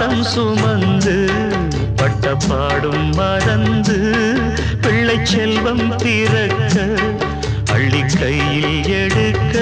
பாசம் சுமந்து பட்ட பாடும் மறந்து பிள்ளை செல்வம் பிறக்க அள்ளி கையில் எடுக்க